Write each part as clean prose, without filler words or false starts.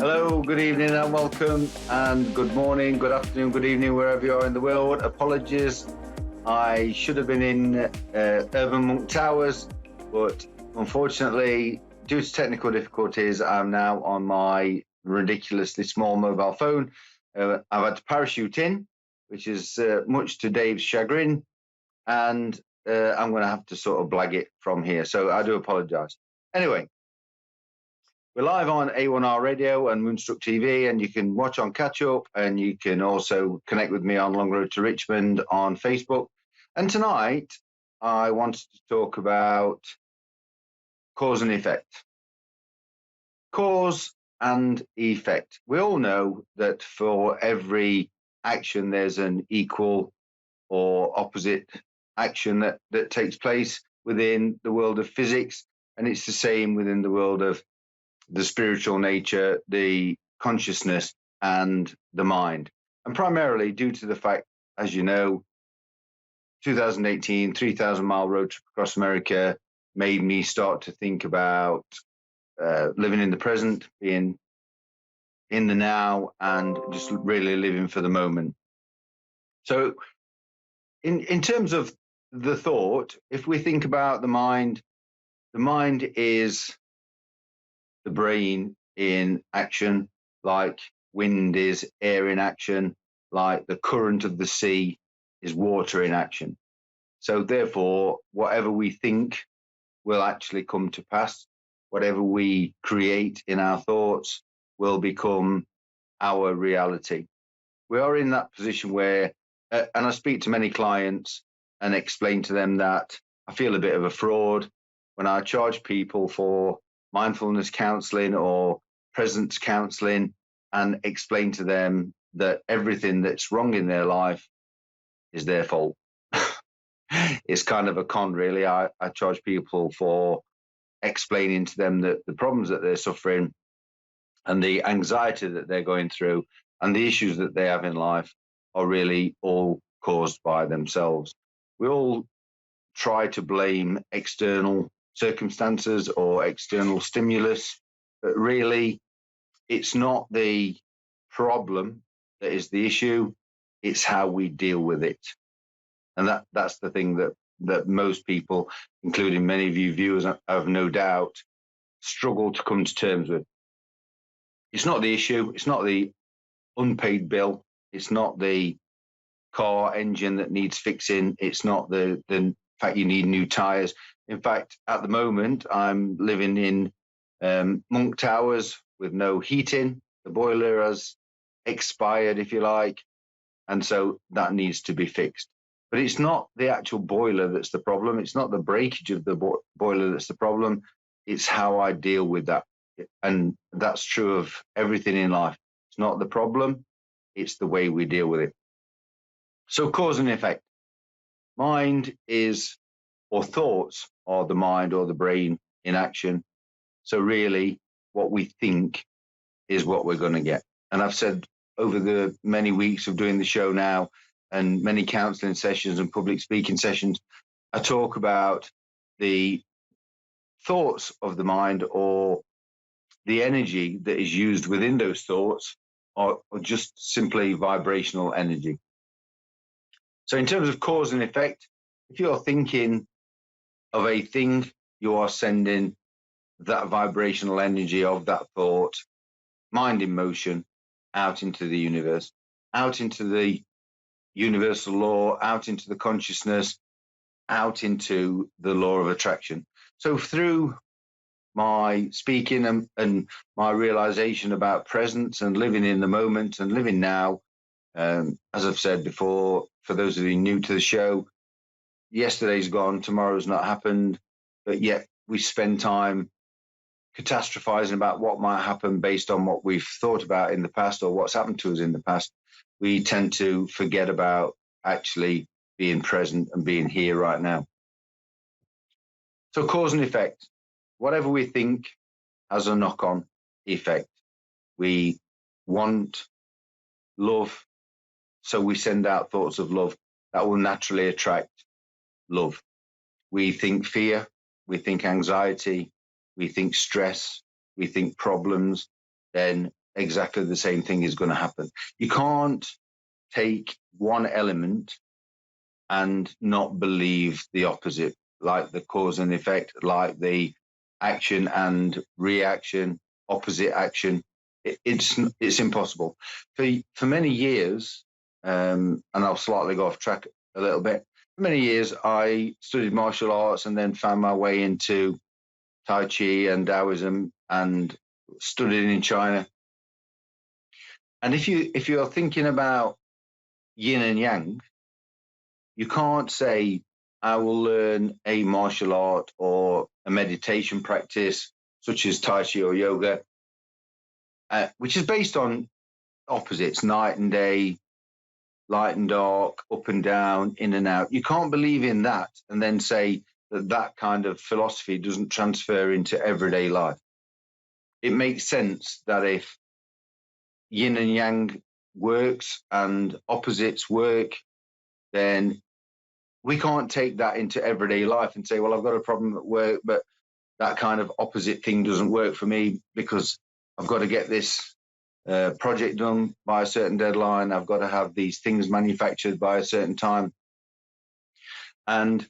Hello, good evening and welcome, and good morning, good afternoon, good evening, wherever you are in the world. Apologies, I should have been in Urban Monk Towers, but unfortunately, due to technical difficulties, I'm now on my ridiculously small mobile phone. I've had to parachute in, which is much to Dave's chagrin, and I'm going to have to sort of blag it from here, so I do apologise. Anyway, we're live on A1R Radio and Moonstruck TV, and you can watch on Catch Up, and you can also connect with me on Long Road to Richmond on Facebook. And tonight, I wanted to talk about cause and effect. Cause and effect. We all know that for every action, there's an equal or opposite action that takes place within the world of physics, and it's the same within the world of the spiritual nature, the consciousness, and the mind. And primarily due to the fact, as you know, 2018, 3,000-mile road trip across America made me start to think about living in the present, being in the now, and just really living for the moment. So in terms of the thought, if we think about the mind is the brain in action, like wind is air in action, like the current of the sea is water in action. So therefore, whatever we think will actually come to pass. Whatever we create in our thoughts will become our reality. We are in that position where, and I speak to many clients and explain to them that I feel a bit of a fraud when I charge people for mindfulness counseling or presence counseling and explain to them that everything that's wrong in their life is their fault. It's kind of a con, really. I charge people for explaining to them that the problems that they're suffering and the anxiety that they're going through and the issues that they have in life are really all caused by themselves. We all try to blame external circumstances or external stimulus, but really it's not the problem that is the issue, it's how we deal with it. And that's the thing that most people, including many of you viewers, have no doubt struggle to come to terms with. It's not the issue, it's not the unpaid bill, it's not the car engine that needs fixing, it's not the fact you need new tires. In fact, at the moment, I'm living in Monk Towers with no heating. The boiler has expired, if you like, and so that needs to be fixed. But it's not the actual boiler that's the problem. It's not the breakage of the boiler that's the problem. It's how I deal with that. And that's true of everything in life. It's not the problem. It's the way we deal with it. So cause and effect. Mind is, or thoughts are the mind or the brain in action. So really what we think is what we're going to get. And I've said over the many weeks of doing the show now and many counseling sessions and public speaking sessions, I talk about the thoughts of the mind or the energy that is used within those thoughts or just simply vibrational energy. So in terms of cause and effect, if you're thinking of a thing, you are sending that vibrational energy of that thought, mind in motion, out into the universe, out into the universal law, out into the consciousness, out into the law of attraction. So through my speaking and my realization about presence and living in the moment and living now, as I've said before, for those of you new to the show, yesterday's gone, tomorrow's not happened, but yet we spend time catastrophizing about what might happen based on what we've thought about in the past or what's happened to us in the past. We tend to forget about actually being present and being here right now. So cause and effect. Whatever we think has a knock-on effect. We want love, so we send out thoughts of love that will naturally attract love. We think fear, we think anxiety, we think stress, we think problems, then exactly the same thing is going to happen. You can't take one element and not believe the opposite, like the cause and effect, like the action and reaction, opposite action. It's impossible. For many years, and I'll slightly go off track a little bit. For many years, I studied martial arts and then found my way into Tai Chi and Taoism and studied in China. And if you're thinking about yin and yang, you can't say, I will learn a martial art or a meditation practice such as Tai Chi or yoga, which is based on opposites, night and day, light and dark, up and down, in and out. You can't believe in that and then say that that kind of philosophy doesn't transfer into everyday life. It makes sense that if yin and yang works and opposites work, then we can't take that into everyday life and say, well, I've got a problem at work, but that kind of opposite thing doesn't work for me because I've got to get this project done by a certain deadline. I've got to have these things manufactured by a certain time. And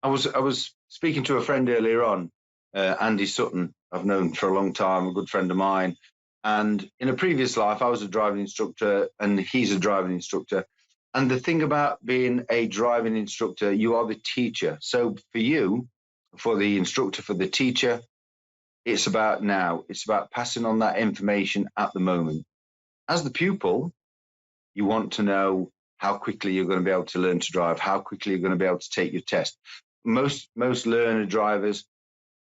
I was speaking to a friend earlier on, Andy Sutton. I've known for a long time, a good friend of mine. And in a previous life, I was a driving instructor and he's a driving instructor. And the thing about being a driving instructor, you are the teacher. So for you, for the instructor, for the teacher, it's about now. It's about passing on that information at the moment. As the pupil, you want to know how quickly you're going to be able to learn to drive, how quickly you're going to be able to take your test. Most learner drivers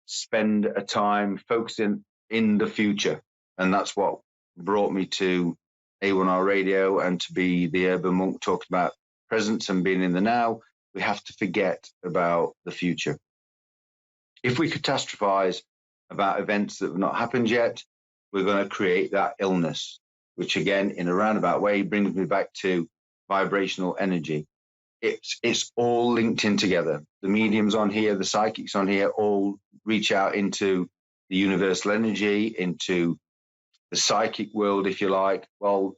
spend a time focusing in the future. And that's what brought me to A1R Radio and to be the urban monk, talking about presence and being in the now. We have to forget about the future. If we catastrophize about events that have not happened yet, we're going to create that illness, which again, in a roundabout way, brings me back to vibrational energy. It's all linked in together. The mediums on here, the psychics on here, all reach out into the universal energy, into the psychic world, if you like. Well,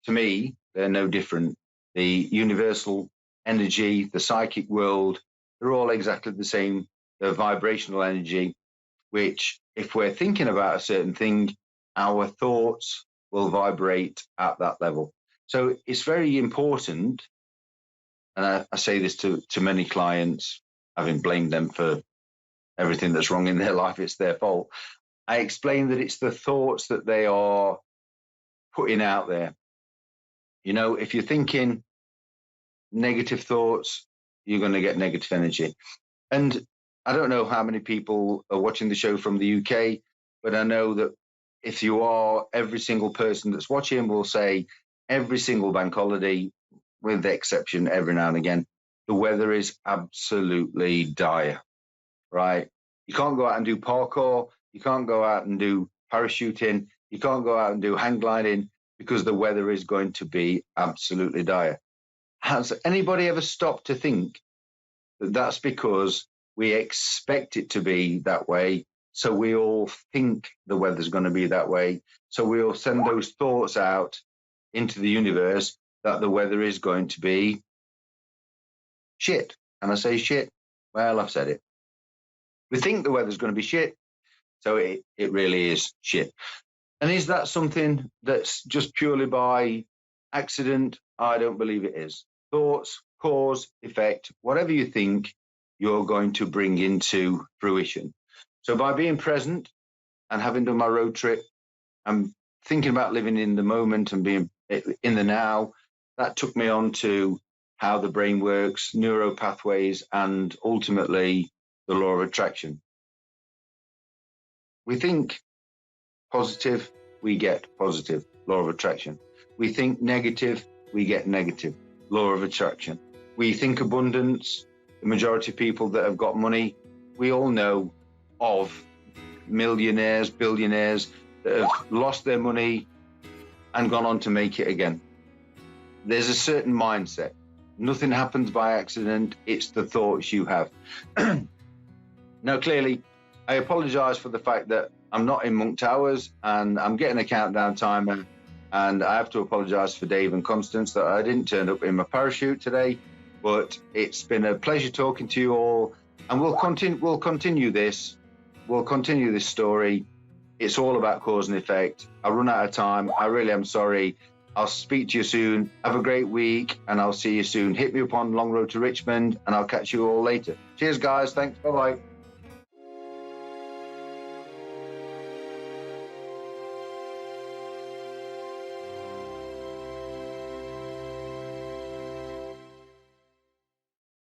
to me, they're no different. The universal energy, the psychic world, they're all exactly the same. They're vibrational energy, which if we're thinking about a certain thing, our thoughts will vibrate at that level. So it's very important, and I say this to many clients, having blamed them for everything that's wrong in their life, it's their fault. I explain that it's the thoughts that they are putting out there. You know, if you're thinking negative thoughts, you're going to get negative energy. And I don't know how many people are watching the show from the UK, but I know that if you are, every single person that's watching will say every single bank holiday, with the exception every now and again, the weather is absolutely dire, right? You can't go out and do parkour. You can't go out and do parachuting. You can't go out and do hang gliding because the weather is going to be absolutely dire. Has anybody ever stopped to think that that's because we expect it to be that way? So we all think the weather's going to be that way. So we all send those thoughts out into the universe that the weather is going to be shit. And I say shit, well, I've said it. We think the weather's going to be shit, so it really is shit. And is that something that's just purely by accident? I don't believe it is. Thoughts, cause, effect, whatever you think, you're going to bring into fruition. So by being present and having done my road trip, I'm thinking about living in the moment and being in the now. That took me on to how the brain works, neuro pathways, and ultimately the law of attraction. We think positive, we get positive, law of attraction. We think negative, we get negative, law of attraction. We think abundance, the majority of people that have got money, we all know of millionaires, billionaires that have lost their money and gone on to make it again. There's a certain mindset. Nothing happens by accident. It's the thoughts you have. Now, clearly, I apologize for the fact that I'm not in Monk Towers, and I'm getting a countdown timer. And I have to apologise for Dave and Constance that I didn't turn up in my parachute today. But it's been a pleasure talking to you all, and we'll continue this. We'll continue this story. It's all about cause and effect. I run out of time. I really am sorry. I'll speak to you soon. Have a great week, and I'll see you soon. Hit me up on Long Road to Richmond, and I'll catch you all later. Cheers, guys. Thanks. Bye-bye.